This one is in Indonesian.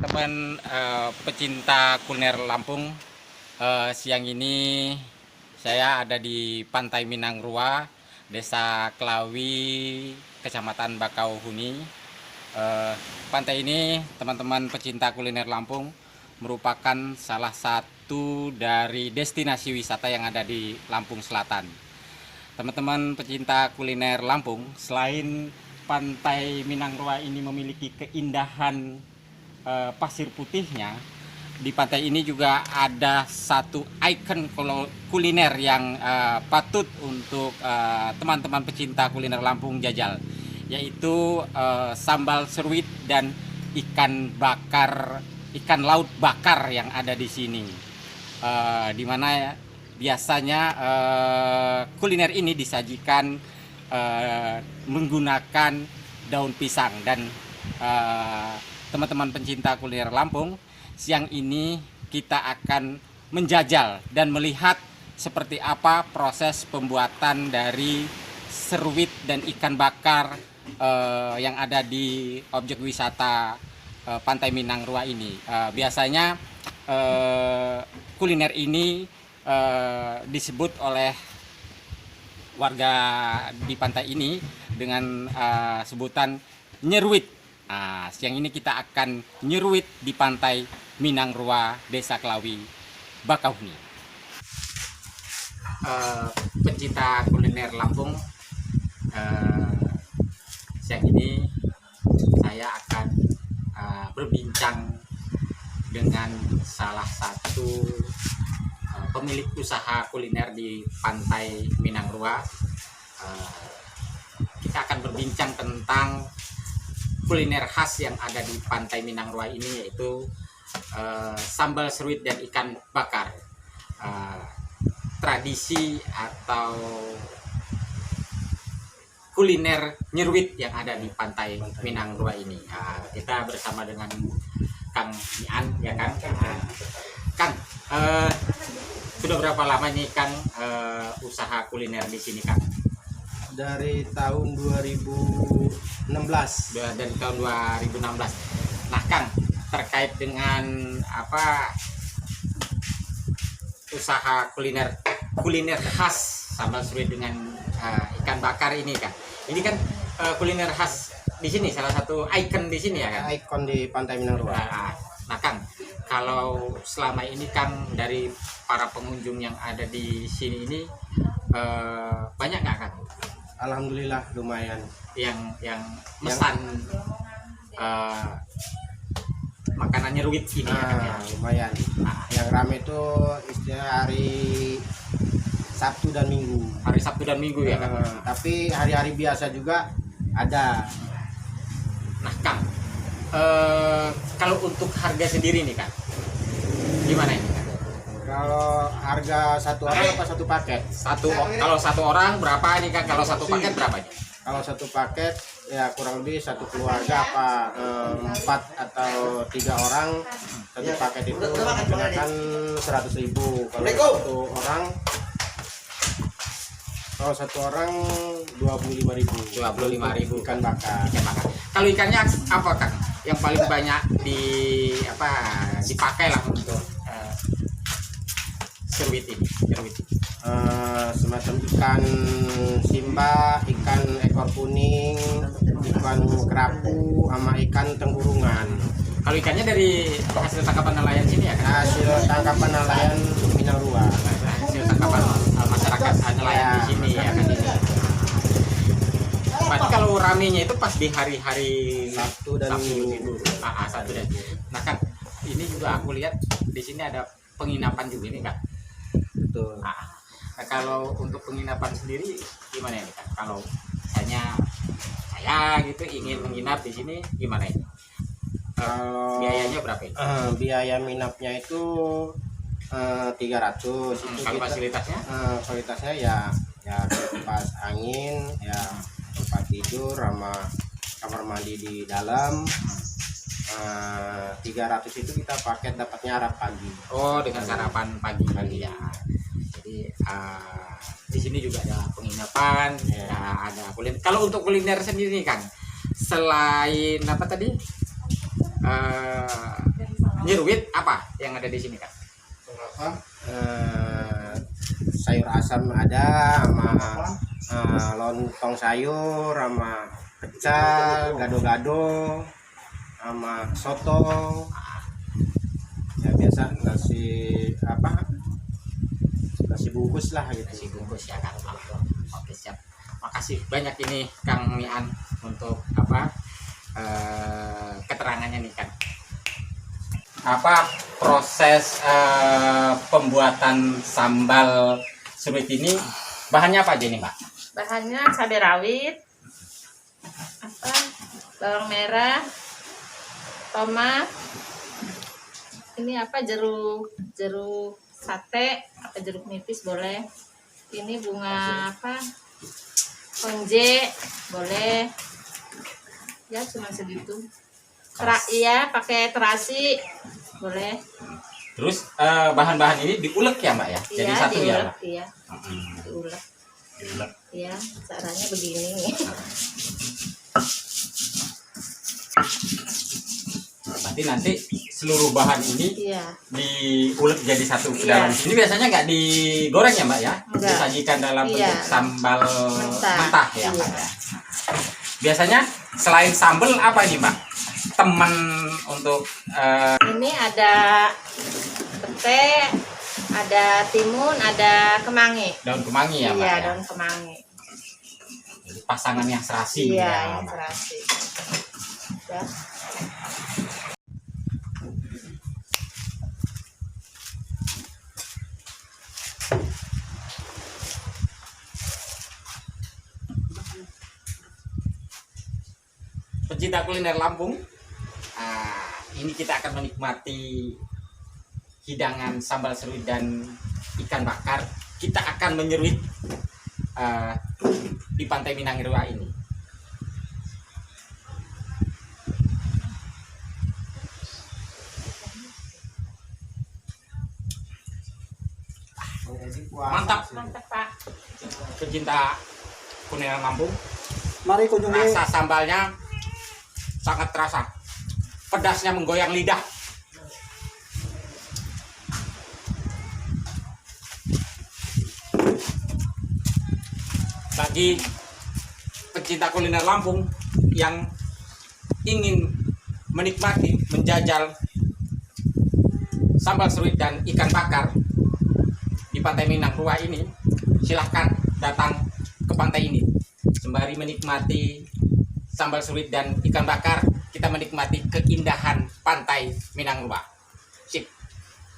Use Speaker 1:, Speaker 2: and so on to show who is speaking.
Speaker 1: teman-teman pecinta kuliner Lampung. Siang ini saya ada di Pantai Minangrua, Desa Klawi, Kecamatan Bakauheni. Pantai ini, teman-teman pecinta kuliner Lampung, merupakan salah satu dari destinasi wisata yang ada di Lampung Selatan. Teman-teman pecinta kuliner Lampung, selain Pantai Minangrua ini memiliki keindahan pasir putihnya, di pantai ini juga ada satu ikon kuliner yang patut untuk teman-teman pecinta kuliner Lampung jajal, yaitu sambal seruit dan ikan laut bakar yang ada di sini. Di mana biasanya kuliner ini disajikan menggunakan daun pisang. Dan teman-teman pencinta kuliner Lampung, siang ini kita akan menjajal dan melihat seperti apa proses pembuatan dari seruit dan ikan bakar yang ada di objek wisata Pantai Minangrua ini. Biasanya kuliner ini disebut oleh warga di pantai ini dengan sebutan nyeruit. Siang ini kita akan nyeruit di Pantai Minangrua, Desa Klawi, Bakauheni. Pencinta kuliner Lampung, siang ini saya akan berbincang dengan salah satu pemilik usaha kuliner di Pantai Minangrua. Kita akan berbincang tentang kuliner khas yang ada di Pantai Minangrua ini, yaitu sambal seruit dan ikan bakar. Tradisi atau kuliner nyeruit yang ada di Pantai Minangrua ini. Kita bersama dengan Kang Mian, ya Kang. Kang, sudah berapa lama nih Kang usaha kuliner di sini, Kang?
Speaker 2: Dari tahun 2016.
Speaker 1: Dari tahun 2016. Nah, Kang, terkait dengan usaha kuliner khas sambal seruit dengan ikan bakar ini, Kang. Ini kan kuliner khas di sini, salah satu ikon di sini, ya Kang?
Speaker 2: Ikon di Pantai Minangrua.
Speaker 1: Nah, Kang, kalau selama ini Kang, dari para pengunjung yang ada di sini ini banyak nggak, Kang?
Speaker 2: Alhamdulillah lumayan.
Speaker 1: Yang mesan makanan nyeruit ini, ya Kang, ya?
Speaker 2: Lumayan. Yang rame itu istilah hari Sabtu dan Minggu.
Speaker 1: Hari Sabtu dan Minggu, ya Kang?
Speaker 2: Tapi hari-hari biasa juga ada.
Speaker 1: Nah, Kang, kalau untuk harga sendiri nih, Kang, gimana ini, Kang?
Speaker 2: Kalau harga satu orang apa satu paket?
Speaker 1: Kalau satu orang berapa nih, Kang? Kalau satu paket berapa?
Speaker 2: Kalau satu paket ya kurang lebih satu keluarga apa 4 atau 3 orang, satu paket itu dikenakan 100.000. Kalau satu orang 25.000.
Speaker 1: 25.000
Speaker 2: ikan bakar.
Speaker 1: Kalau ikannya apa, Kang, yang paling banyak dipakai lah untuk seruit ini? Semacam
Speaker 2: ikan simba, ikan ekor kuning, ikan kerapu, sama ikan tenggurungan.
Speaker 1: Kalau ikannya dari hasil tangkapan nelayan sini, ya Kang?
Speaker 2: Hasil tangkapan nelayan Minangrua.
Speaker 1: Hasil tangkapan masyarakat nelayan di sini, ya kan? Berarti kalau ramenya itu pas di hari-hari
Speaker 2: Sabtu dan Minggu.
Speaker 1: Sabtu dan. Nah, Kang, ini juga aku lihat di sini ada penginapan juga nih, Kang.
Speaker 2: Betul.
Speaker 1: Nah, kalau untuk penginapan sendiri gimana ini, Kang? Kalau saya gitu ingin menginap di sini, gimana ini? Biayanya berapa ini?
Speaker 2: Biaya minapnya itu 300.
Speaker 1: Kalau fasilitasnya?
Speaker 2: Fasilitasnya ya kipas angin, ya tempat tidur sama kamar mandi di dalam. 300 itu kita paket dapatnya Arab pagi.
Speaker 1: Oh, dengan sarapan pagi ya. Jadi di sini juga ada penginapan, ya, ada kuliner. Kalau untuk kuliner sendiri, Kang, selain apa tadi nyeruit apa yang ada di sini Kak?
Speaker 2: Sayur asam ada, sama lontong sayur, sama pecel, gado-gado, sama soto. Ya biasa nasi bungkus lah gitu.
Speaker 1: Nasi bungkus ya Kang. Oke siap. Makasih banyak ini Kang Mian untuk keterangannya nih Kang. Apa proses pembuatan sambal seruit ini, bahannya apa aja nih Mbak?
Speaker 3: Bahannya cabai rawit, bawang merah, tomat, ini jeruk sate atau jeruk nipis boleh, ini bunga konje boleh, ya cuma segitu. Iya, pakai terasi boleh.
Speaker 1: Terus bahan-bahan ini diulek ya Mbak ya? Jadi
Speaker 3: Iya,
Speaker 1: satu ya
Speaker 3: diulek,
Speaker 1: Mbak?
Speaker 3: iya, diulek.
Speaker 1: Diulek.
Speaker 3: Iya, caranya begini.
Speaker 1: Berarti nanti seluruh bahan ini
Speaker 3: Iya.
Speaker 1: diulek jadi satu ke
Speaker 3: Iya.
Speaker 1: dalam. Ini biasanya nggak digoreng ya Mbak ya?
Speaker 3: Enggak.
Speaker 1: Disajikan dalam
Speaker 3: Iya.
Speaker 1: bentuk sambal
Speaker 3: Mentah.
Speaker 1: ya Mbak
Speaker 3: Iya.
Speaker 1: ya? Biasanya selain sambal apa nih Mbak? Teman untuk
Speaker 3: Ini ada pete, ada timun, ada kemangi.
Speaker 1: daun kemangi ya Mbak?
Speaker 3: Iya,
Speaker 1: Ya?
Speaker 3: daun kemangi.
Speaker 1: Jadi pasangan yang serasi
Speaker 3: Iya,
Speaker 1: ya,
Speaker 3: yang
Speaker 1: Mbak.
Speaker 3: serasi. Ya.
Speaker 1: Pecinta kuliner Lampung, ini kita akan menikmati hidangan sambal seruit dan ikan bakar. Kita akan menyeruit di Pantai Minangkabau ini. Mantap,
Speaker 3: Mantap, Pak.
Speaker 1: pecinta kuliner Lampung.
Speaker 4: Mari kunjungi.
Speaker 1: Rasa sambalnya sangat terasa, pedasnya menggoyang lidah. Bagi pecinta kuliner Lampung yang ingin menikmati, menjajal sambal seruit dan ikan bakar di Pantai Minangkabau ini, silahkan datang ke pantai ini sembari menikmati sambal seruit dan ikan bakar. Kita menikmati keindahan Pantai Minangkabau.